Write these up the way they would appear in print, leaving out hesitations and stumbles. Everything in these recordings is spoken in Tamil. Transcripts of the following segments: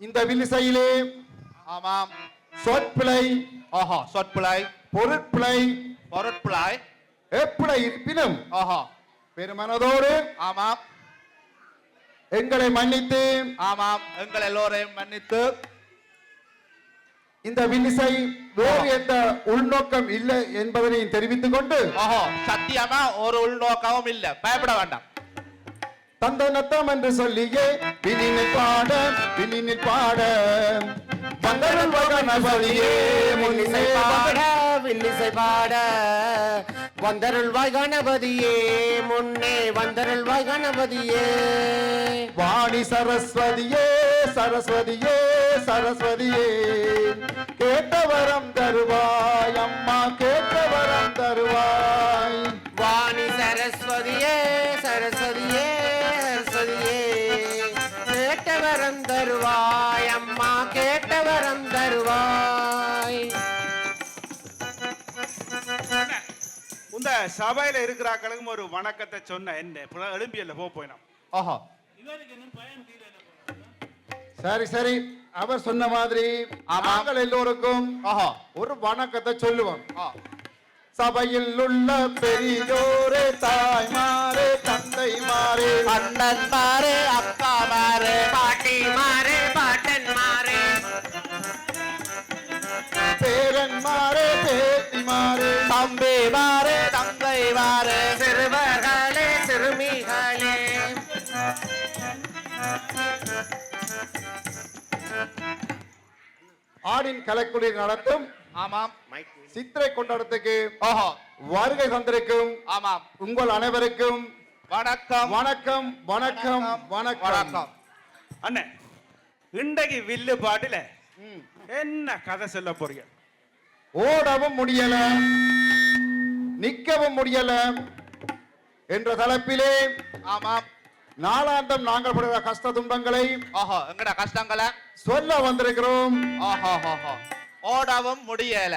இந்த வில்லிசையிலே ஆமாம் சொற்பிழை ஓஹோ சொற்பிழை பொருட்பிழை பொருட்பிழை எப்பிழை இருப்பினும் ஓஹோ பெருமனதோடு ஆமாம் எங்களை மன்னித்து ஆமாம் எங்கள் எல்லோரையும் மன்னித்து இந்த வில்லிசை வேறு எந்த உள்நோக்கம் இல்லை என்பதனை தெரிவித்துக் கொண்டு ஓஹோ சத்தியமா ஒரு உள்நோக்கமும் இல்ல பயப்பட வேண்டாம் தந்தனத்தம் என்று சொல்லியே விண்ணினில் பாட வந்தருள் கணபதியே முன்னிசை பாட வில்லிசை பாட வந்தருள்வாய் கணபதியே முன்னே வந்தருள்வாய் கணபதியே வாணி சரஸ்வதியே சரஸ்வதியே சரஸ்வதியே கேட்டவரம் தருவாய் அம்மா கேட்டவரம் தருவாய் வாணி சரஸ்வதியே சரஸ்வதியே சரஸ்வதியே கேட்டவரம் தருவாய் அம்மா கேட்டவரம் தருவாய். இந்த சபையில இருக்கிறாக்களுக்கும் ஒரு வணக்கத்தை சொன்ன என்ன எழும்பியல்ல போயினோம். ஓஹோ சரி சரி அவர் சொன்ன மாதிரி நாங்கள் எல்லோருக்கும் ஓஹோ ஒரு வணக்கத்தை சொல்லுவோம். ஆ சபையில் உள்ள பெரியோரே தாய்மாரே தந்தைமாரே அண்ணன்மாரே அக்காமாரே பாட்டிமாரே பாட்டன்மாரே பேரன்மாரே பேத்திமாரே தம்பிமாரே தங்கைமாரே சிறுவர்களே சிறுமிகளே ஆடின் கலைக்குழு நடத்தும் ஆமாம் சித்திரை கொண்டாட்டத்துக்கு ஓஹோ வருகை தந்திருக்கும் ஆமாம் உங்கள் அனைவருக்கும் வணக்கம் வணக்கம் வணக்கம் வணக்கம் வணக்கம் அண்ணே இன்றைக்கு வில்லு பாட்டுல என்ன கதை சொல்ல போறீங்க? ஓடவும் முடியல நிற்கவும் முடியல என்ற தலைப்பிலே ஆமாம் நாளாந்தம் நாங்கள் படுகிற கஷ்ட துன்பங்களை ஓஹோ எங்கட கஷ்டங்களை சொல்ல வந்திருக்கிறோம். ஓஹோ ஓஹோ ஓடவும் முடியல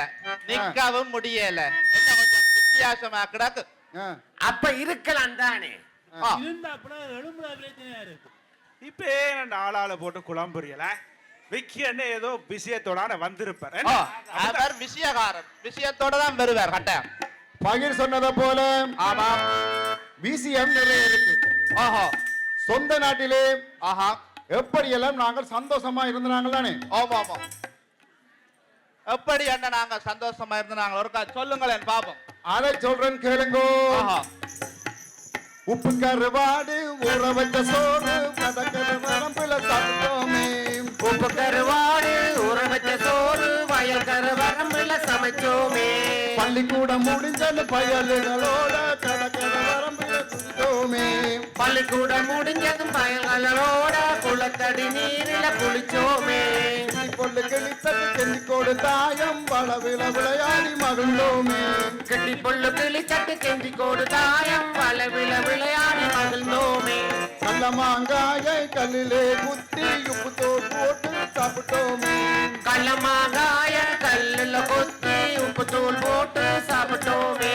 நிக்கவும் முடியல என்ன கொஞ்சம் வித்தியாசமா கிடக்கு ஆ, அப்ப இருக்கலாம் தானே. ஆ, இப்ப ஏன் ஆளால போட்டு குழம்புறீங்கள? விக்கி அண்ணே ஏதோ விஷயத்தோட வந்திருப்பார். ஆ, அவர் விஷயக்காரர் விஷயத்தோட தான் வருவார் கட்டாயம். பகிர் சொன்னதை போல ஆமாம் விசிஎம் நிறைய இருக்கு. ஓஹோ சொந்த நாட்டிலே ஆஹா எப்படியெல்லாம் நாங்கள் சந்தோஷமா இருந்தாங்க தானே. ஆமா ஆமா எப்படி என்ன நாங்க சந்தோஷமா இருந்து நாங்க ஒருக்கா சொல்லுங்களேன் பாப்போம். அதை சொல்றேன் கேளுங்கோ. ஆஹா உப்பு கருவாடு ஊற வச்ச சோறு வதக்கற வரம்புல சாப்பிட்டோமே. உப்பு கருவாடு ஊற வச்ச சோறு வயல் கருவரம்புல சமைச்சோமே. பள்ளிக்கூடம் முடிஞ்சது பயல்களோட கடற்கர வரம்புல சுத்தோமே. பள்ளிக்கூடம் முடிஞ்சதும் பயல்களோட குளத்தடி நீரில குளிச்சோமே. கொள்ளு கிழித்தது செஞ்சிக்கோடு தாயம் வளவில விளையாடி மகிழ்ந்தோமே. கட்டி பொள்ளு கிளிச்சட்டு கெஞ்சி கோடு தாயம் வளவில விளையாடி மகிழ்ந்தோமே. நல்ல மாங்காயை கல்லிலே குத்தி உப்பு தோல் போட்டு சாப்பிட்டோமே. கள்ளமாங்காய கல்லுல கொத்தி உப்பு தூள் போட்டு சாப்பிட்டோமே.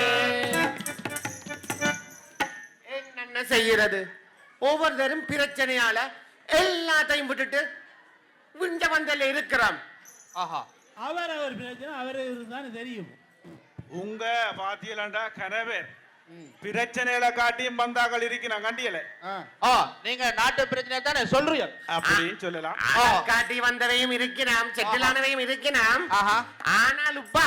என்னென்ன செய்யறது? ஒவ்வொருத்தரும் பிரச்சனையால எல்லாத்தையும் விட்டுட்டு விண்ட வந்தல இருக்கிறோம். ஆஹா அவர் பிரச்சனை அவருக்கு தானே தெரியும். உங்க பாத்தியலாண்டா கனவே பிரச்சனையில காட்டியும் வந்தாக்கள் இருக்கிறான் கண்டியல ஆ, ஆ நீங்க நாட்டு பிரச்சனை தானே சொல்றீங்க. அப்படின்னு சொல்லலாம். காட்டி வந்தவையும் இருக்கிறாம் செட்டிலானவையும் இருக்கிறாம். ஆஹா ஆனால் உப்பா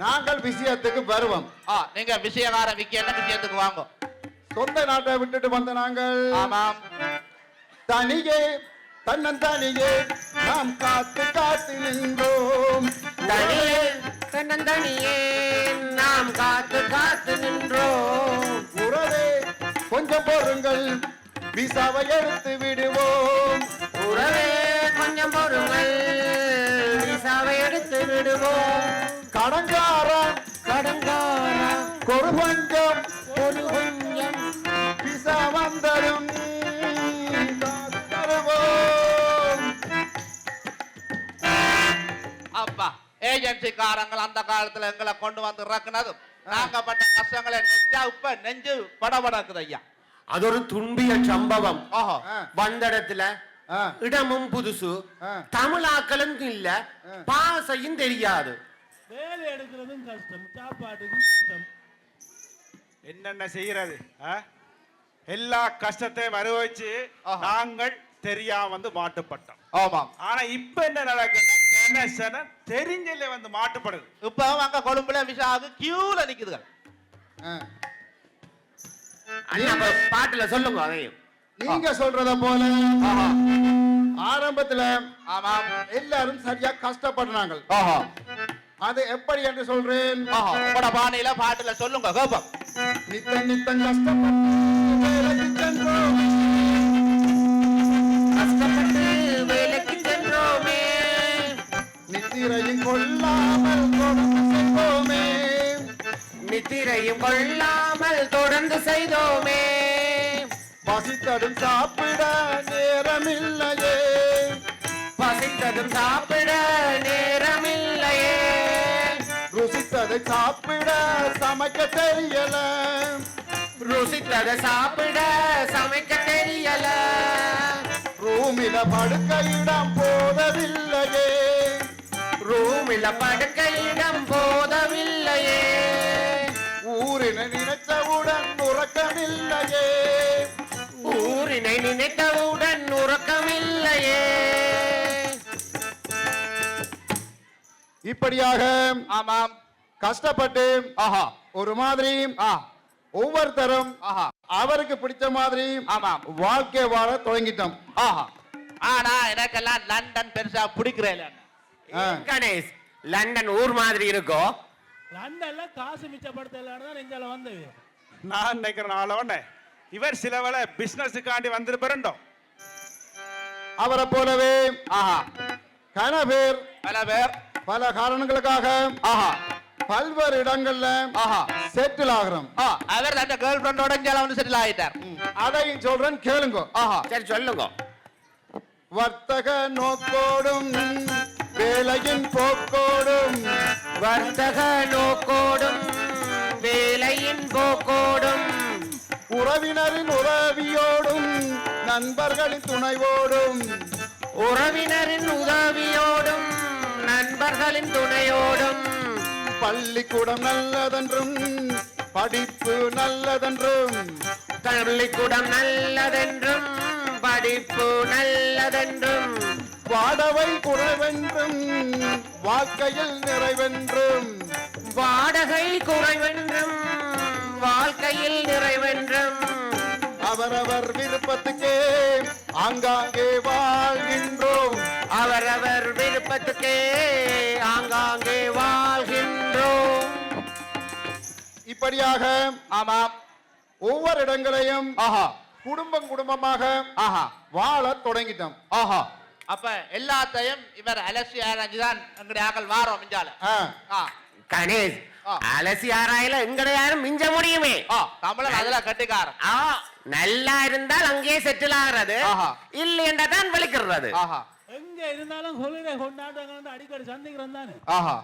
நாங்கள் விஷயத்துக்கு வருவோம். ஆ நீங்க விஷயக்கார விக்கி என்ன விஷயத்துக்கு வாங்க. சொந்த நாட்டை விட்டுட்டு வந்த நாங்கள் ஆமாம் தனியே தன்னந்தனியே நாம் காத்து காத்து நின்றோம். தனியே தன்னந்தனியே நாம் காத்து காத்து நின்றோம். உறவே கொஞ்சம் பொறுங்கள் விசாவை எடுத்து விடுவோம். உறவே கொஞ்சம் பொறுங்கள் விசாவை எடுத்து விடுவோம். கடங்காரா கடங்காரா ஒரு கொஞ்சம் ஒரு கொஞ்சம் விசா வந்தரும் தருவோம். அப்பா ஏஜென்சிக்காரங்கள் அந்த காலத்துல எங்களை கொண்டு வந்து இறக்குனதும் நாங்க பட்ட கஷ்டங்களை நெஞ்சா இப்ப நெஞ்சு படபடக்குது ஐயா. அது ஒரு துன்பிய சம்பவம். ஆஹா. வந்த இடத்துல ஆ, இடமும் புதுசு, ஆ. தமிழாக்களும் இல்ல, பாசையும் தெரியாது. வேலை எடுக்கிறதும் கஷ்டம், சாப்பாட்டுக்கும் கஷ்டம். என்னென்ன செய்யறது எல்லா கஷ்டத்தையும் அனுபவிச்சு ஆஹா. நாங்கள் தெரியாம வந்து மாட்டுப்பட்டோம். ஆமாம். ஆனா இப்ப என்ன நடக்குதுன்னா கணேசன தெரிஞ்சல வந்து மாட்டுப்படுது. இப்ப அங்க கொழும்புல விஷாவுக்கு கியூல நிக்குதுகள். ஆ. அண்ணா, அப்ப பாட்டுல சொல்லுங்க அதையும். நீங்க சொல்றத போல ஆஹா. ஆரம்பத்துல ஆமாம். எல்லாரும் சரியா கஷ்டப்படுறாங்க. ஆஹா. அது எப்படி என்று சொல்றேன். ஆஹா. உங்களோட பாணியில பாட்டுல சொல்லுங்க கோபம். நித்தம் நித்தம் கஷ்டப்பட்டு வேலைக்கு சென்றோம். கஷ்டப்பட்டு வேலைக்கு சென்றோமே, நித்திரையும் கொள்ளாமல் தொடர்ந்து சென்றோமே. நித்திரையும் கொள்ளாமல் தொடர்ந்து செய்தோமே, பசித்ததும் சாப்பிட நேரமில்லையே. பசித்ததும் சாப்பிட நேரமில்லையே, ருசித்ததை சாப்பிட சமைக்க தெரியல. ருசித்ததை சாப்பிட சமைக்க தெரியல, ரூமில படுக்க இடம் போதவில்லையே. ரூமில படுக்க இடம் போதவில்லையே, ஊரினை நினைத்தவுடன் உறக்கமில்லையே. ஊரினை நினைத்தவுடன் உறக்கமில்லையே. இப்படியாக ஆமாம். கஷ்டப்பட்டு ஆஹா. ஒரு மாதிரி ஒவ்வொருத்தரும் ஆஹா. அவருக்கு பிடிச்ச மாதிரி ஆமாம். வாழ்க்கை வாழ தொடங்கிட்டோம். ஆஹா. ஆனா எனக்கெல்லாம் லண்டன் பெருசா பிடிக்கிறேன். கணேஷ், லண்டன் ஊர் மாதிரி இருக்கும். லண்டன்ல காசு மிச்சப்படுத்தலான்னு தான் இங்கே வந்தது. நான் நினைக்கிறேன் ஆளவண்ணே இவர் சில வேளை பிசினஸுக்காண்டி வந்திருப்போ. அவரை போலவே ஆஹா. கன பேர் பல பேர் பல காரணங்களுக்காக ஆஹா. பல்வேறு இடங்கள்ல ஆஹா. செட்டில் ஆகிறோம். அவர் அந்த கேர்ள் ஃப்ரெண்டோட இங்கே வந்து செட்டில் ஆயிட்டார். அதையும் சொல்றேன் கேளுங்க. ஆஹா. சரி சொல்லுங்க. வர்த்தக நோக்கோடும் வேலையின் போக்கோடும் வர்த்தக நோக்கோடும் வேலையின் போக்கோடும் உறவினரின் உதவியோடும் நண்பர்களின் துணைவோடும் உறவினரின் உதவியோடும் நண்பர்களின் துணையோடும் பள்ளிக்கூடம் நல்லதென்றும் படிப்பு நல்லதென்றும் பள்ளிக்கூடம் நல்லதென்றும் படிப்பு நல்லதென்றும் வாடகை குறைவென்றும் வாழ்க்கையில் நிறைவென்றும் வாடகை குறைவென்றும் வாழ்க்கையில் நிறைவென்றும் அவரவர் விருப்பத்துக்கே ஆங்காங்கே வாழ்கின்றோம். அவரவர் விருப்பத்துக்கே ஆங்காங்கே வாழ்கின்றோம். இப்படியாக ஆமாம். ஒவ்வொரு இடங்களையும் ஆஹா. குடும்பம் குடும்பமாக ஆஹா. வாழத் தொடங்கிட்டோம். ஆஹா. அப்ப எல்லாத்தையும் இவர் அலசி ஆராய்ஞ்சுதான் எங்களுடைய ஆக்கள் வாரோம் மிஞ்சால. ஆ. கணேஷ், அலசி ஆராயில எங்கட யாரும் மிஞ்ச முடியுமே. தமிழன் அதுல கட்டிக்காரன். நல்லா இருந்தால் அங்கேயே செட்டில் ஆகிறது, ஆஹா. இல்லைன்றா தான் வலிக்கிறது. ஆஹா. எங்க இருந்தாலும் ஹொலிடே கொண்டாடுறாங்க, அடிக்கடி சந்திக்கிறோம் தானே. ஆஹா.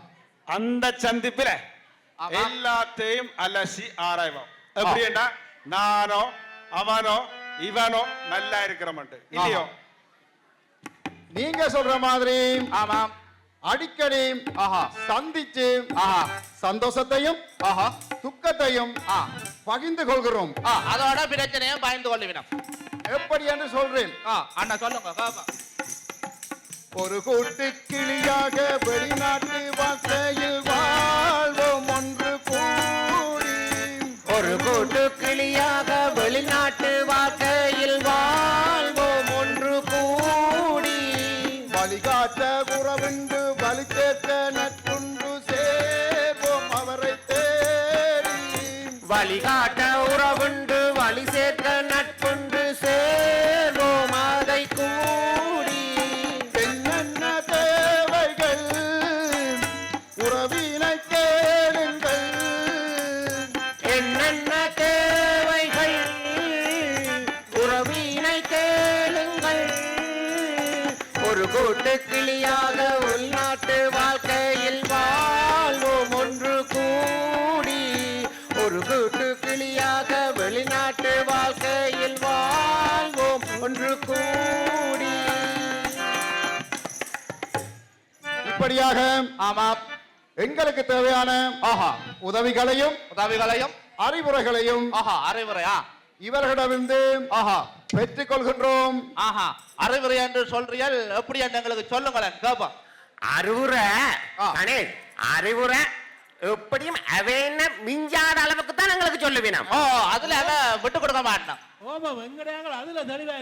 அந்த சந்திப்பில ஆமா. எல்லாத்தையும் அலசி ஆராய்வோம். எப்படின்னா நானோ அவனோ இவனோ நல்லா இருக்கிறோம் இல்லையோ. நீங்க சொல்ற மாதிரி ஆமாம். அடிக்கடி ஆஹா. சந்திச்சு ஆஹா. சந்தோஷத்தையும் ஆஹா. துக்கத்தையும் பகிர்ந்து கொள்கிறோம். அதோட பிரச்சனையும் பயந்து கொள்ளுவினம். எப்படி என்று சொல்றேன். அண்ணா சொல்லுங்க கோபம். ஒரு கூட்டு கிளியாக வெளிநாட்டு வாழ்க்கையில் வாழ்வோம் ஒன்று கூடி. ஒரு கூட்டு கிளியாக வெளிநாட்டு வாழ்க்கையில் வாழ்வோம் ஒன்று கூடி. வழிகாட்ட உறவுண்டு வழி சேர்க்க நட்புண்டு சேர்வோம் அவரை தேடி. வழிகாட்ட உறவுண்டு வழி சேர்க்க நட்புண்டு சேர்வோம் அதை கூடி. என்னென்ன தேவைகள் உறவினை கேளுங்கள். என்னென்ன தேவைகள் உறவினை கேளுங்கள். ஒரு கூட்டு கிளியாக உள்நாட்டு வாழ்க்கையில் வாழ்வோம் ஒன்று கூடி. ஒரு கூட்டு கூட்டு கிளியாக வெளிநாட்டு வாழ்க்கையில் வாழ்வோம் ஒன்று கூடி. இப்படியாக ஆமாம். எங்களுக்கு தேவையான உதவிகளையும் அறிவுரைகளையும் அறிவுரையா இவர்களிடமிருந்து பெற்றுக் கொள்கின்றோம். அறிவுரை என்று சொல்றீர்கள், எப்படி என்று எங்களுக்கு சொல்லுங்களேன் கேப்போம். அறிவுரை கணேஷ், அறிவுரை எப்படியும் அவன மிஞ்சாத அளவுக்கு தான் எங்களுக்கு சொல்லுவீனம். அதுல விட்டு கொடுக்க மாட்டோம். ஓமா வெங்கடையாங்கள் அதுல தெளிவா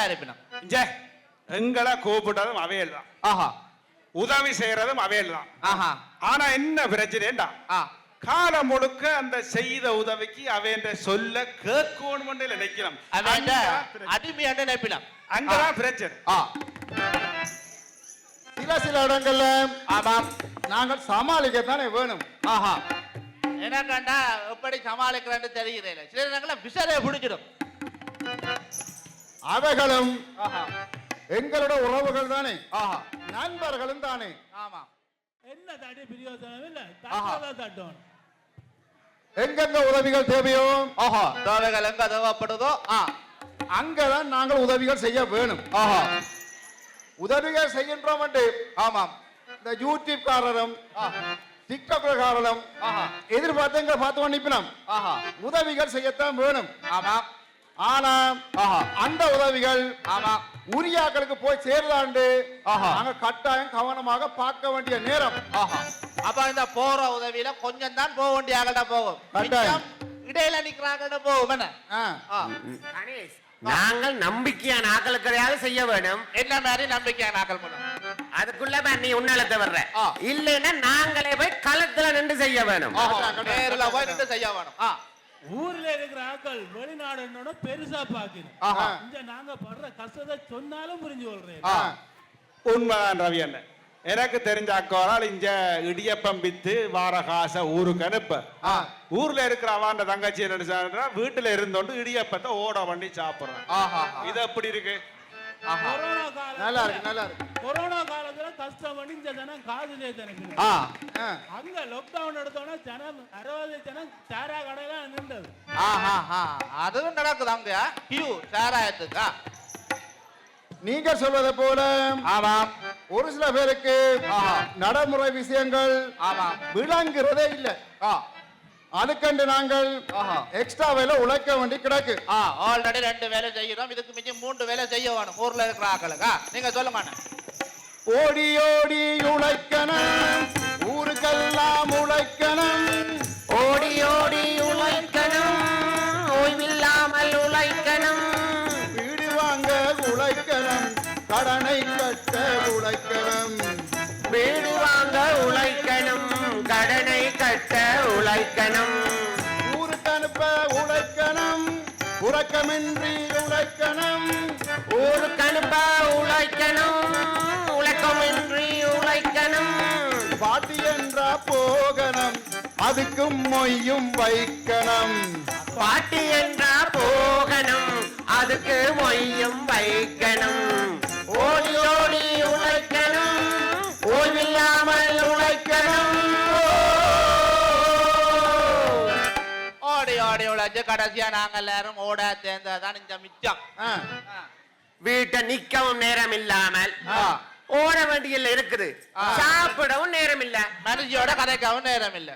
இருப்பினும் எங்களை கூப்பிட்டதும் அவையல் தான், உதவி செய்யறதும் அவையல் தான். ஆனா என்ன பிரச்சனைடா, காலம் முழுக்க அந்த செய்த உதவிக்கு அவன் சொல்ல கேட்கணும் நினைக்கலாம், அடிமை என்று நினைப்பிலாம். அங்கதான் பிரச்சனை. சில இடங்கள்ல நாங்கள் சமாளிக்கத்தானே வேணும். என்னக்கண்டா எப்படி சமாளிக்கிறேன்னு தெரியுது. சில இடங்கள்ல விசரையை பிடிச்சிடும். அவைகளும் எங்களோட உறவுகள் தானே, நண்பர்களும் தானே. ஆமா, என்ன தடி பிரயோஜனம் இல்ல, தட்டதான் தட்டணும். எங்கெங்க உதவிகள் தேவையோ தேவைகள் எங்க தேவைப்படுதோ அங்கதான் நாங்கள் உதவிகள் செய்ய வேணும். உதவிகள் செய்கின்றோம் என்று இந்த யூடியூப் காரரும் டிக்டாக் காரரும் எதிர்பார்த்து பார்த்து அனுப்பினோம். உதவிகள் செய்யத்தான் வேணும். ஆனா அந்த உதவிகள் உரியாக்களுக்கு போய் சேரலாண்டு நாங்க கட்டாயம் கவனமாக பார்க்க வேண்டிய நேரம். அப்ப இந்த போற உதவியில கொஞ்சம் தான் போக வேண்டிய ஆகட்ட போகும், இடையில நிக்கிறாங்க போகும். கணேஷ், நாங்கள் நம்பிக்கையான ஆக்கள் கிடையாது செய்ய வேணும். என்ன மாதிரி நம்பிக்கையான ஆக்கள் பண்ணும், அதுக்குள்ள நீ உன்னலத்தை வர்ற இல்லைன்னா நாங்களே போய் களத்துல நின்று செய்ய வேணும். நேரில் போய் நின்று செய்ய வேணும். ஊர்ல இருக்கிற ஆக்கள் வெளிநாடு பெருசா பாக்கணும். இங்க நாங்க படுற கஷ்டத்தை சொன்னாலும் புரிஞ்சு கொள்றேன். உண்மைதான் ரவி அண்ணன். எனக்கு தெரிஞ்ச அக்கோரால் இங்க இடியப்பம் வித்து வார காசை ஊருக்கு அனுப்ப, ஊர்ல இருக்கிற அவன் தங்கச்சி என்ன வீட்டுல இருந்தோண்டு இடியப்பத்தை ஓட வண்டி சாப்பிடுறான். இது எப்படி இருக்கு? கொரோனா காலத்துல கஷ்டம் பண்ணி இந்த ஜனம் காதுலே தனக்கு அங்க லாக்டவுன் எடுத்தோம்னா ஜனம் 60 ஜனம் சாரா கடையில நின்றது. அதுவும் நடக்குது அங்க கியூ சாராயத்துக்கா. நீங்க சொல்வதை போல ஒரு சில பேருக்கு நடைமுறை விஷயங்கள் விளங்குறதே இல்லை. அதுக்கண்டு நாங்கள் எக்ஸ்ட்ரா வேலை உழைக்க வேண்டி கிடக்கு. ஆல்ரெடி 2 வேலை செய்யறோம், இதுக்கு மிஞ்சி 3 வேலை செய்ய வேணும் ஊர்ல இருக்கிற ஆக்களுக்கா. நீங்க சொல்லுங்க. ஓடி ஓடி உழைக்கணும், ஊருக்கெல்லாம் உழைக்கணும். ஓடி ஓடி உழைக்கணும், ஓய்வில்லாமல் உழைக்கணும். வீடு வாங்க உழைக்கணும், கடனை கட்ட உழைக்கணும். வீடு வாங்க உழைக்கணும், கடனை கட்ட உழைக்கணும். ஊருக்கு அனுப்ப உழைக்கணும், உறக்கமின்றி உழைக்கணும். ஊருக்கு அனுப்ப உழைக்கணும், உழைக்கமின்றி உழைக்கணும். பாட்டி என்றா போகணும், அதுக்கும் மொய்யும் வைக்கணும். பாட்டி என்றா போகணும், அதுக்கு மொய்யும் வைக்கணும். ஓடி ஓடி உழைக்கணும், ஓய்வில்லாமல் உழைக்கணும். ஓடி ஓடி உழைச்சு கடைசியா நாங்க எல்லாரும் ஓட சேர்ந்ததான் இந்த மிச்சம். வீட்டை நிக்கவும் நேரம் இல்லாமல் ஓட வேண்டியல இருக்குது, சாப்பிடவும் நேரம் இல்ல, மனுஷியோட கதைக்கவும் நேரம் இல்ல.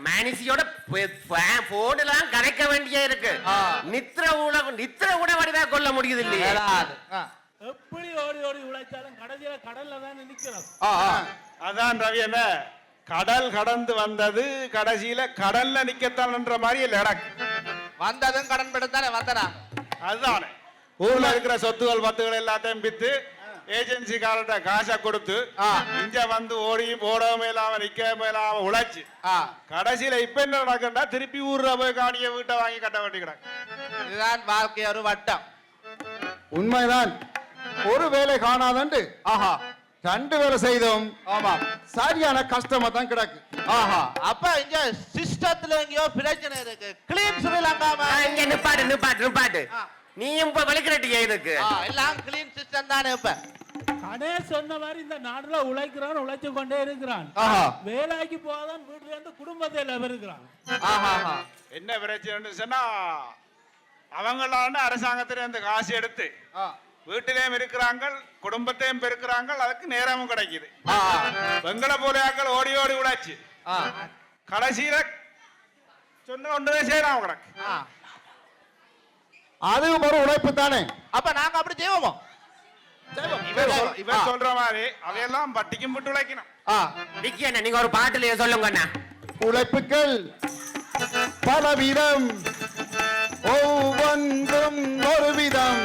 மனுஷியோட போன்லாம் கதைக்க வேண்டிய இருக்கு. நித்திர கூட வடிவா கொள்ள முடியுது இல்லையா? எப்படி ஓடி ஓடி உழைச்சாலும் கடைசியில கடல்ல தான் நிக்கிறோம். அதான் ரவி என்ன, கடல் கடந்து வந்தது கடைசியில கடல்ல நிக்கத்தான் என்ற மாதிரி நடக்கு. வந்ததும் கடன் படுத்தானே வந்தனா. அதுதானே ஊர்ல இருக்கிற சொத்துகள் பத்துகள் எல்லாத்தையும் வித்து ஏஜென்சிக்காரர்கிட்ட காசை கொடுத்து இங்க வந்து ஓடவும் இல்லாம நிக்கவும் இல்லாம உழைச்சு கடைசியில இப்ப என்ன நடக்குன்னா திருப்பி ஊர்ல போய் காணிய வீட்டை வாங்கி கட்ட வேண்டி கிடக்கு. இதுதான் வாழ்க்கை ஒரு வட்டம். உண்மைதான். ஒரு வேலை காணாதண்டு 2 வேலை செய்தோம். சரியான கஷ்டமா தான் கிடக்கு. அப்ப இங்க சிஸ்டத்துல எங்கயோ பிரச்சனை இருக்கு. கிளீன் ஸ்ரீலங்காமா இங்க நிப்பாட்டு. நீயும் இப்ப வலிக்கிறட்டியா இதுக்கு? எல்லாம் கிளீன் சிஸ்டம் தானே. இப்ப கணேஷ் சொன்ன மாதிரி இந்த நாடுல உழைக்கிறான், உழைச்சு கொண்டே இருக்கிறான். ஆஹா. வேலைக்கு போகாதான் வீட்டுல இருந்து குடும்பத்தில் இருக்கிறான். ஆஹா. என்ன பிரச்சனை சொன்னா அவங்களான அரசாங்கத்தில இருந்து காசு எடுத்து வீட்டிலேயும் இருக்கிறாங்க, குடும்பத்தையும் பெருக்கிறாங்க, அதுக்கு நேரமும் கிடைக்குது. வெங்கல போலியாக்கள் ஓடி ஓடி உழைச்சு கடைசியில சொன்ன ஒன்றுமே செய்யறாங்க கிடக்கு. அதுவும் ஒரு உழைப்பு தானே. அப்ப நாங்க அப்படி செய்வோமோ? இவன் சொல்ற மாதிரி அதையெல்லாம் வட்டிக்கும் விட்டு உழைக்கணும். விக்கி அண்ணா, நீங்க ஒரு பாட்டுலயே சொல்லுங்க அண்ணா. உழைப்புகள் பலவிதம், ஒவ்வொன்றும் ஒரு விதம்.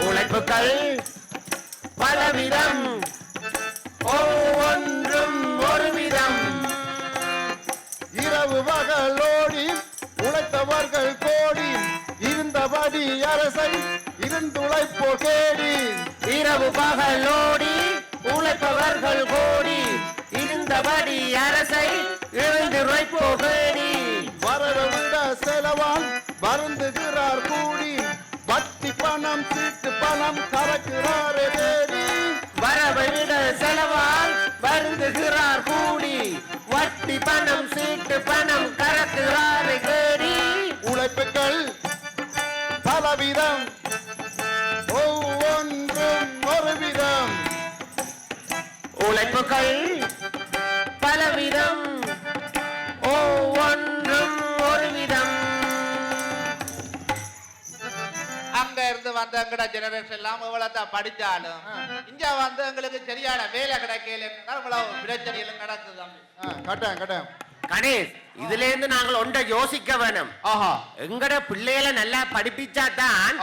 உழைப்புகள் பலவிதம், ஒவ்வொன்றும் ஒரு விதம். இரவு பகலோடி உழைத்தவர்கள் கோடி, இருந்தபடி அரசை இருந்துழைப்போ கேடி. இரவு பகலோடி உழைப்பவர்கள் கோடி, இருந்தபடி அரசை எழுந்துரைப்போ கேடி. வரவை விட செலவால் வருந்துகிறார் கூடி, வட்டி பணம் சீட்டு பணம் கறக்கிறாரே தேடி. வரவை விட செலவால் வருந்துகிறார் கூடி, வட்டி பணம் சீட்டு பணம் கறக்கிறாரை கேடி. உழைப்புகள் பலவிதம், ஒவ்வொன்றும் ஒரு விதம். உழைப்புகள் பலவிதம், ஒவ்வொன்றும் ஒரு விதம். அங்க இருந்து வந்த எங்கட ஜெனரேஷன் எல்லாம் இவ்வளவுதான் படிச்சாலும் இங்க வந்து எங்களுக்கு சரியான வேலை கிடைக்கல, இவ்வளவு பிரச்சனைகள் நடக்குது. கட்டாயம் கணேஷ், இதுல இருந்து நாங்கள் ஒன்றை யோசிக்க வேணும். எங்கட பிள்ளைகளை நல்லா படிப்பிச்சா தான்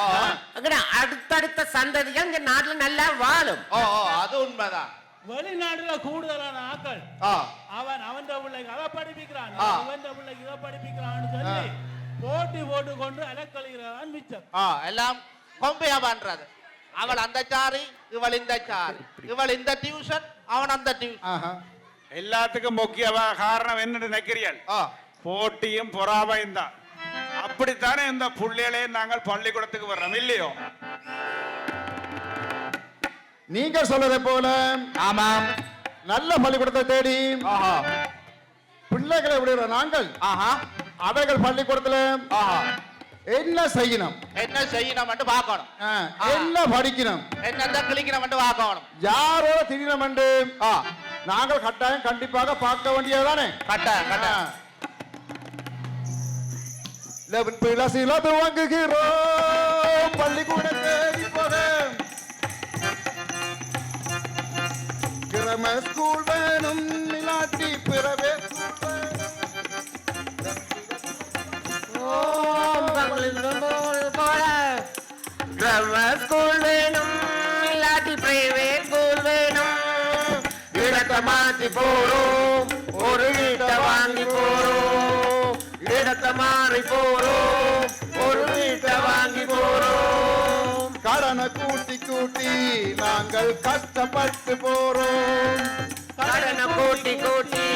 எங்கட அடுத்தடுத்த சந்ததிகள் இந்த நாட்டுல நல்லா வாழும். அது உண்மைதான். வெளிநாடுல கூடுதலான ஆக்கள் அவன் பிள்ளைக்கு அதை படிப்பிக்கிறான், அவன் பிள்ளைக்கு இதை படிப்பிக்கிறான்னு சொல்லி போட்டி போட்டு கொண்டு அலக்கழிகிறான் மிச்சம். எல்லாம் கொம்பையா பண்றது. அவள் அந்த சாரி, இவள் இந்த சாரி, இவள் இந்த டியூஷன், அவன் அந்த டியூஷன். எல்லாத்துக்கும் முக்கிய காரணம் என்னன்னு நினைக்கிறீர்கள்? போட்டியும் பொறாமையும் தான். அப்படித்தானே இந்த புள்ளைகளே நாங்கள் பள்ளிக்கூடத்துக்கு வர்றோம் இல்லையோ? நீங்க சொல்றதை போல ஆமாம், நல்ல பள்ளிக்கூடத்தை தேடி பிள்ளைகளை விடுகிற நாங்கள் அவைகள் பள்ளிக்கூடத்துல என்ன செய்யணும், என்ன செய்யணும் பார்க்கணும், என்ன படிக்கணும், என்ன கிளிக்கணும் பார்க்கணும். யாரோ திடீரம் என்று நாங்கள் கட்டாயம் கண்டிப்பாக பார்க்க வேண்டியதுதானே. கட்டாயம். பிளசில துவங்குகிறோம் பள்ளிக்கூட தேடி போக. கிரம ஸ்கூல் வேணும் இல்லாட்டி பிறவே ஸ்கூல் வேணும் இல்லாட்டி பிரைவேட் ஸ்கூல் வேணும். இடத்தை மாத்தி போறோம், ஒரு வீட்டை வாங்கி போறோம். இடத்தை மாறி போறோம், ஒரு வீட்டை வாங்கி போறோம். கடனை கூட்டி கூட்டி நாங்கள் கஷ்டப்பட்டு போறோம். கடனை கூட்டி கூட்டி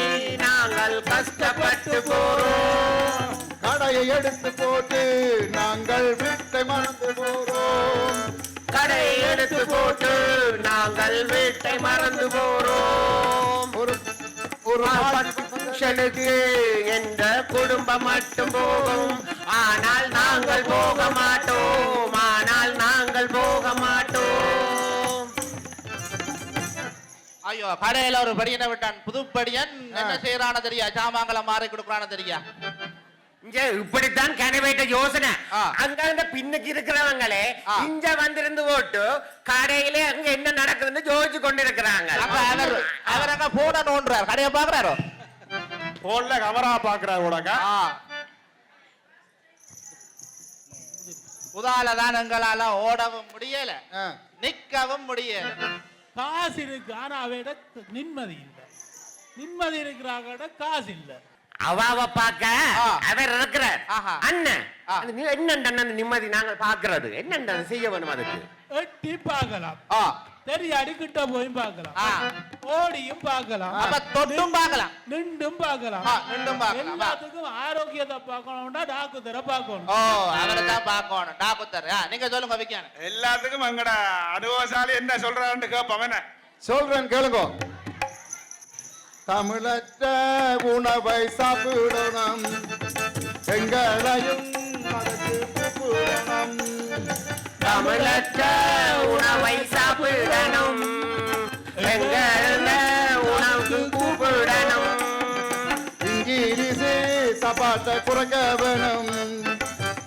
நாங்கள் கஷ்டப்பட்டு போறோம். கடையை எடுத்து போட்டு நாங்கள் வீட்டை மறந்து போறோம். கடையை எடுத்து போட்டு நாங்கள் வீட்டை மறந்து போறோம். ஒரு ஃபங்க்ஷனுக்கு எந்த குடும்பம் மட்டும் போகும், ஆனால் நாங்கள் போக மாட்டோம். ஆனால் நாங்கள் போக மாட்டோம். ஐயோ, கடையில ஒரு படியனை விட்டான், புதுப்படியன் என்ன செய்யறான தெரியா, சாமான்களை மாறி கொடுக்கறான தெரியா. இங்க இப்படித்தான் கனவேட்ட யோசனை. அங்க பின்னுக்கு இருக்கிறவங்களே இங்க வந்திருந்து போட்டு கடையில அங்க என்ன நடக்குதுன்னு யோசிச்சு கொண்டிருக்கிறாங்க. அவர் அங்க போன நோன்றார், கடையை பாக்குறாரோ, போன்ல கவரா பாக்குறாரு உலக. உதாலதான் எங்களால ஓடவும் முடியல, நிக்கவும் முடியல. காசு இருக்கு, ஆனா அவையிட நிம்மதி இல்லை. நிம்மதி இருக்கிறாங்க, காசு இல்லை. அவாவ பாக்க அவர் இருக்கிறார். அண்ணன் என்னண்ட நிம்மதி நாங்கள் பாக்குறது என்னண்ட செய்ய வேணும், அதுக்கு எட்டி பார்க்கலாம். தெரியாடி கிட்ட போயும் பார்க்கலாம் ஆ. ஓடியும் பார்க்கலாம் அப்ப தொட்டும் பார்க்கலாம். நின்றும் பார்க்கலாம் நின்றும் பார்க்கலாம். எல்லாத்துக்கும் ஆரோக்கியத்தை பார்க்கணும்னா டாக்டரை பார்க்கணும். ஓ அவரை தான் பார்க்கணும் டாக்டர். நீங்க சொல்லுங்க விக்கியான. எல்லாத்துக்கும் எங்கட அனுபவசாலி என்ன சொல்றான்னு கேட்பவன. சொல்றேன் கேளுங்க. தமிழற்ற உணவை சாப்பிடணும், எங்களையும் மறந்து கூப்பிடணும். தமிழற்ற உணவை சாப்பிடணும், எங்கள உணவுக்கு கூப்பிடணும். இங்கிலீஷு சாப்பாட்டை குறைக்க வேணும்,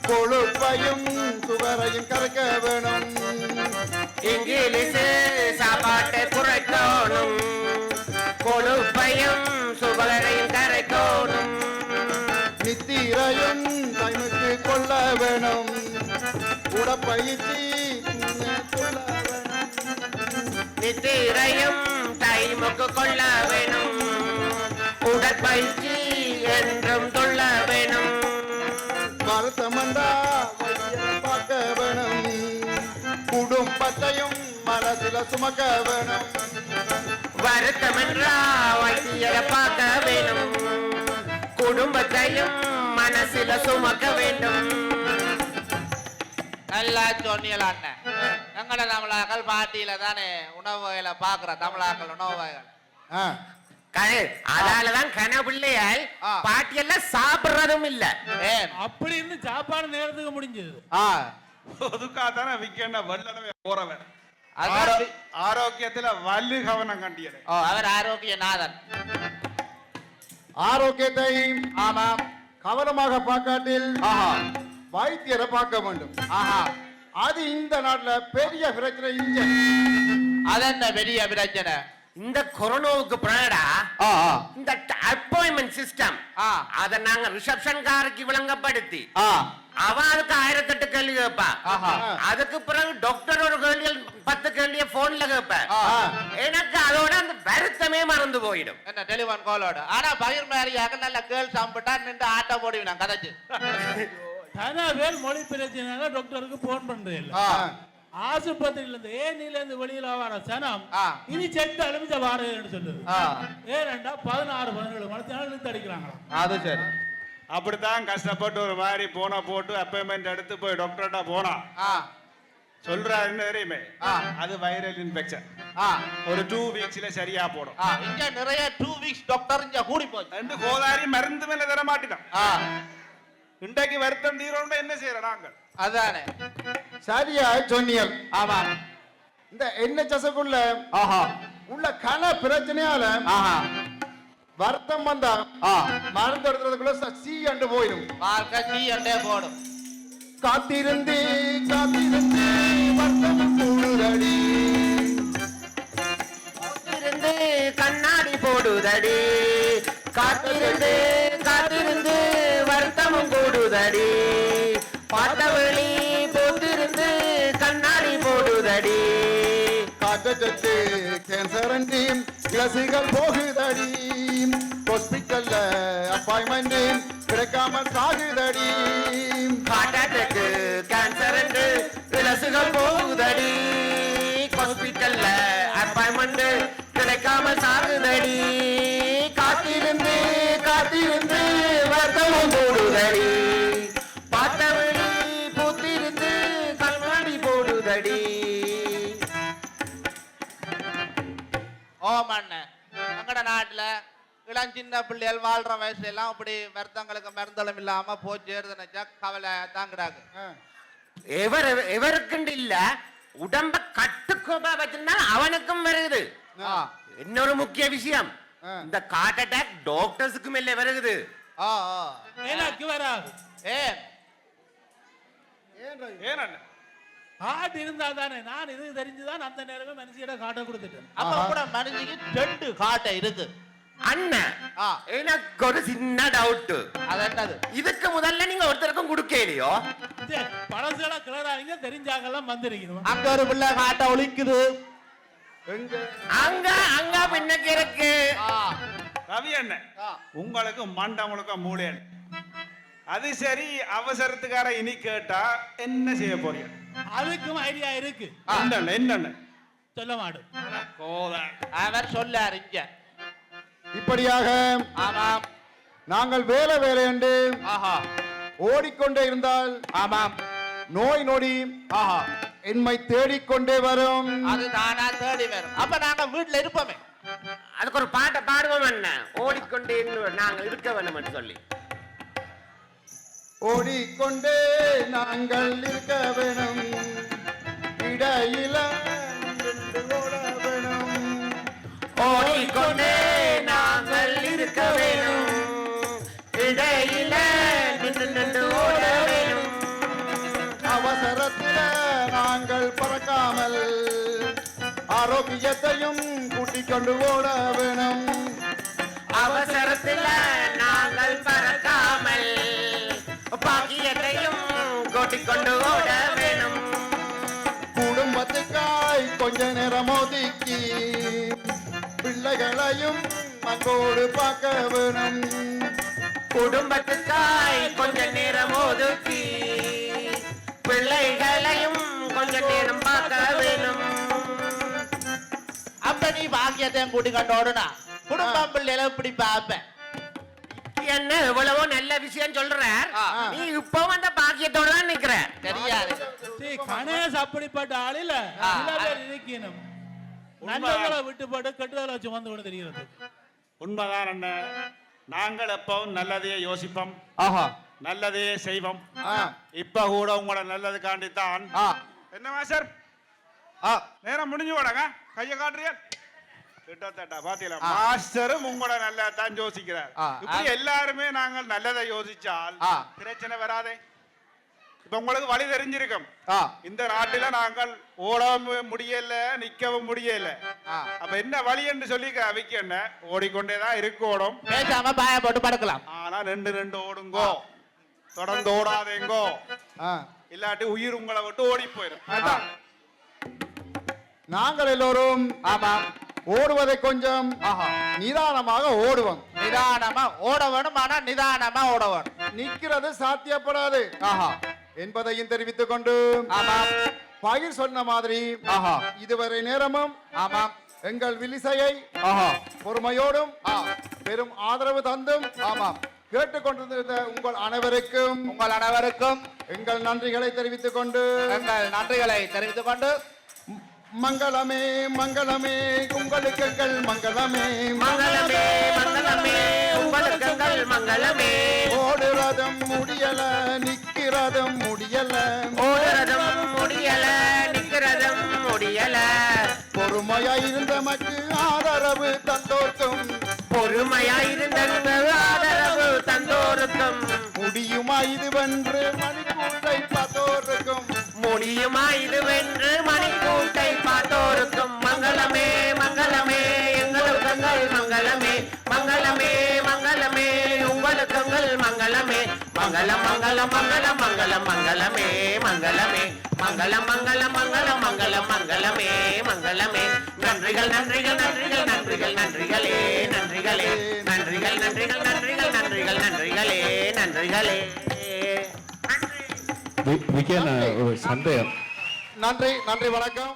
கொழுப்பையும் சுகரையும் கரைக்க வேணும். இங்கிலீஷு சாப்பாட்டை குறைக்கணும், கொழுப்பையும் சுகரையும் கரைக்கணும். நித்திரையும் டைமுக்கு கொள்ள வேணும், உடற்பயிற்சி கொள்ள வேணும். நித்திரையும் டைமுக்கு கொள்ள வேணும், உடற்பயிற்சி என்றும் கொள்ள வேணும். மருத்துவமன்றா வைத்தியரை பார்க்க வேணும், குடும்பத்தையும் மனதில சுமக்க வேணும். வருத்தமென்றா வைத்தியரை பார்க்க வேணும், குடும்பத்தையும் மனசில சுமக்க வேண்டும். நல்லா சொன்னீங்களா அண்ணன். எங்கட தமிழாக்கள் பாட்டியில தானே உணவு வகையில பாக்குற தமிழாக்கள் உணவு வகைகள். அதாலதான் கனபிள்ளையால் பாட்டியெல்லாம் சாப்பிடுறதும் இல்ல. ஏன் அப்படி இருந்து சாப்பாடு நேரத்துக்கு முடிஞ்சது. ஒதுக்காதான விக்கெண்ட வெள்ளனவே போறவன். அதான் ஆரோக்கியத்துல வலு கவனம் கண்டியது. அவர் ஆரோக்கிய நாதன். ஆரோக்கியத்தை ஆமாம். கவனமாக பார்க்காட்டில் ஆஹா வைத்தியரை பார்க்க வேண்டும். ஆஹா அது இந்த நாட்டுல பெரிய பிரச்சனை. இங்க அதென்ன பெரிய பிரச்சனை. இந்த கொரோனாவுக்கு பிறடா இந்த அப்பாயின்மெண்ட் சிஸ்டம் அத நாங்க ரிசப்ஷன்காரருக்கு விளங்கப்படுத்தி அவளுக்கு 1008 கேள்வி கேட்பா. அதுக்கு பிறகு டாக்டர் ஒரு கேள்வி 10 கேள்விய போன்ல கேட்ப. எனக்கு அதோட அந்த வருத்தமே மறந்து போயிடும். என்ன டெலிபோன் காலோட. ஆனா பகிர் மாதிரியாக நல்ல கேர்ள் சாம்பிட்டா நின்று ஆட்ட போடுவேன் கதைச்சு. பேர் மொழி பிரச்சனை டாக்டருக்கு போன் பண்றது இல்ல. ஆஸ்பத்திரியில இருந்து ஏனில இருந்து வெளியில வர சனம் இனி செக் அலுமிச்ச வாரன்னு சொல்லுது. ஏனண்டா 16-17 மணி இழுத்து அடிக்கிறாங்களா. அது சரி. அப்படித்தான் கஷ்டப்பட்டு ஒரு மாதிரி போன போட்டு அப்பாயின்மெண்ட் எடுத்து போய் டாக்டர்கிட்ட போனா சொல்றாரு என்ன தெரியுமே, அது வைரல் இன்ஃபெக்ஷன், ஒரு 2 வீக்ஸ்ல சரியா போடும். இங்க நிறைய 2 வீக்ஸ் டாக்டர் இங்க கூடி போச்சு. 2 கோதாரி மருந்து மேல தர மாட்டினோம். இன்றைக்கு வருத்தம் தீரோம்னா என்ன செய்யறோம் நாங்கள்? அதானே சரியா சொன்னியல். ஆமா. இந்த NHS-க்குள்ள உள்ள கன பிரச்சனையால வருத்தம் வந்தா மருந்து எடுக்கிறதுக்குள்ள சி அண்டு போயிடும். மார்க்க சி அண்டே போடும். காத்திருந்து காத்திருந்து வருத்தம் கூடுதடி, காத்திருந்து கண்ணாடி போடுதடி, காத்திருந்து காத்திருந்து வருத்தமும் கூடுதடி, பாட்டவழி போத்திருந்து கண்ணாடி போடுதடி. காற்றச்சத்து கேன்சர் அண்டி கிளசிகள் போகுதடி, ஹாஸ்பிட்டல்ல அப்பாயின்மெண்ட் கிடைக்காம சாகுதடி. காட்டாட்டுக்கு கேன்சர் என்று பிளசுகள் போகுதடி, ஹாஸ்பிட்டல்ல அப்பாயின்மெண்ட் கிடைக்காம சாகுதடி. காத்திருந்து காத்திருந்து வருத்தமும் கூடுதடி, பாட்டவழி பூத்திருந்து கண்ணாடி போடுதடி. ஓமண்ண எங்கட நாட்டுல இளம் சின்ன பிள்ளைகள் வாழ்ற வயசுல எல்லாம் இப்படி மருந்தங்களுக்கு மருந்தளம் இல்லாம போச்சேருது நினைச்சா கவலை தாங்கிடாது. எவருக்குண்டு இல்ல உடம்ப கட்டுக்கோப்பா வச்சிருந்தா அவனுக்கும் வருது. இன்னொரு முக்கிய விஷயம், இந்த ஹார்ட் அட்டாக் டாக்டர்ஸுக்கும் இல்ல வருது. எனக்கு வராது. ஏன் ஏன் காட்டு இருந்தா தானே. நான் இது தெரிஞ்சுதான் அந்த நேரமே மனுஷியிட காட்டை கொடுத்துட்டேன். அப்ப கூட மனுஷிக்கு 2 காட்டை இருக்கு. அண்ணன் எனக்கு ஒரு சின்ன டவுட். அது என்னது? இதுக்கு முதல்ல நீங்க ஒருத்தருக்கும் கொடுக்கலையோ? பழசுகள கிளறாங்க தெரிஞ்சாங்கெல்லாம் வந்திருக்கணும். அங்க ஒரு பிள்ளை காட்டை ஒழிக்குது. அங்க அங்க பின்னக்கு இருக்கு. ரவி அண்ணன் உங்களுக்கு மண்டை முழுக்க மூளை. அது சரி, அவசரத்துக்கார இனி கேட்டா என்ன செய்ய போறீங்க? அதுக்கும் ஐடியா இருக்கு. என்ன சொல்ல மாட்டோம். அவர் சொல்லார் இங்க. இப்படியாக ஆமாம். நாங்கள் வேலை வேலை என்று ஆஹா. ஓடிக்கொண்டே இருந்தால் ஆமாம். நோய் நொடி ஆஹா. என்னை தேடிக்கொண்டே வரும். அது தானா தேடி வரும். அப்ப நாங்க வீட்டுல இருப்போமே. அதுக்கு ஒரு பாட்டை பாடுவோம் என்ன, ஓடிக்கொண்டே நாங்கள் இருக்க வேணும் சொல்லி. ஓடிக்கொண்டே நாங்கள் இருக்க வேணும், இடையில நின்று ஓட வேணும். ஓடிக்கொண்டே நாங்கள் இருக்க வேணும், இடையில நின்று நின்று ஓட வேணும். அவசரத்தில நாங்கள் பறக்காமல் ஆரோக்கியத்தையும் கூட்டிக் கொண்டு ஓட வேணும். அவசரத்தில் நாங்கள் பறக்காமல் பாக்கியத்தையும் கூட்டிக்கொண்டு ஓட வேணும். குடும்பத்துக்காய் கொஞ்ச நேரம் ஒதுக்கி பிள்ளைகளையும் அங்கோடு பார்க்க வேணும். குடும்பத்துக்காய் கொஞ்ச நேரம் ஒதுக்கி பிள்ளைகளையும் கொஞ்ச நேரம் பார்க்க வேணும். அப்ப நீ பாக்கியத்தையும் கூட்டி கொண்டோடுனா குடும்பம் பிள்ளைகளை இப்படி பார்ப்பேன். என்ன எவ்வளவோ நல்ல விஷயம் சொல்றார், நீ இப்போ அந்த பாக்கியத்தோட தான் நிக்கிற. தெரியாது. சரி, கணேஷ் அப்படிப்பட்ட ஆளில சில பேர் இருக்கணும். நல்லவங்களை விட்டு போட்டு கெட்டதெல்லாம் சுமந்து கொண்டு தெரிகிறது. உண்மைதான் என்ன, நாங்கள் எப்பவும் நல்லதையே யோசிப்போம், ஆஹா நல்லதையே செய்வோம். ஆ இப்ப கூட உங்களோட நல்லது காண்டித்தான். ஆ என்ன மாஸ்டர், நேரம் முடிஞ்சு போடாங்க, கையை காட்டுறியா? கிட்டத்தட்ட பாத்தீங்களா, மாஸ்டரும் உங்களோட நல்லதான் யோசிக்கிறார். இப்படி எல்லாருமே நாங்கள் நல்லதை யோசிச்சால் பிரச்சனை வராதே. இப்ப உங்களுக்கு வழி தெரிஞ்சிருக்கும். இந்த நாட்டில நாங்கள் ஓடவும் முடியல, நிக்கவும் முடியல. அப்ப என்ன வழி என்று சொல்லி அவைக்கு என்ன, ஓடிக்கொண்டேதான் இருக்கோடும். பேசாம பாய போட்டு படுக்கலாம். ஆனா ரெண்டு ஓடுங்கோ, தொடர்ந்து ஓடாதேங்கோ, இல்லாட்டி உயிர் உங்களை விட்டு ஓடி போயிடும். நாங்கள் எல்லோரும் ஆமாம். ஓடுவதை கொஞ்சம் நிதானமாக ஓடுவோம். நிதானமா ஓட வேணும், ஆனா நிதானமா ஓட வேணும். நிக்கிறது சாத்தியப்படாது என்பதையும் தெரிவித்துக் கொண்டு பயிர் சொன்ன மாதிரி இதுவரை நேரமும் எங்கள் வில்லிசையை பொறுமையோடும் பெரும் ஆதரவு தந்தும் கேட்டுக்கொண்டிருந்த உங்கள் அனைவருக்கும் எங்கள் நன்றிகளை தெரிவித்துக் கொண்டு மங்களமே மங்களமே உங்களுக்கு எங்கள் மங்களமே மங்களமே மங்களமே உங்களுக்கு எங்கள் மங்களமே. ஓடுறதும் முடியல நிக்கிறதும் முடியல, ஓடுறதும் முடியல நிக்கிறதும் முடியல. பொறுமையாயிருந்த மக்கு ஆதரவு தந்தோர்க்கும், பொறுமையாயிருந்த ஆதரவு தந்தோருக்கும், முடியுமா இது வென்று மணிக்கூட்டை பார்த்தோருக்கும், முடியுமா இது வென்று மணிக்கூட்டை பார்த்தோருக்கும். மங்களமே மங்களமே எங்களுக்கு எங்கள் மங்களமே, மங்களமே மங்களமே உங்களுக்கு எங்கள் மங்களமே. மங்களம் மங்களம் மங்களம் மங்களம் மங்களமே மங்களமே மங்களம் மங்களம் மங்களம் மங்களம் மங்களமே மங்களமே. நன்றிகள் நன்றிகள் நன்றிகள் நன்றிகள் நன்றிகளே நன்றிகளே நன்றிகள் நன்றிகள் நன்றிகள் நன்றிகள் நன்றிகளே நன்றிகளே. நன்றி நன்றி வணக்கம்.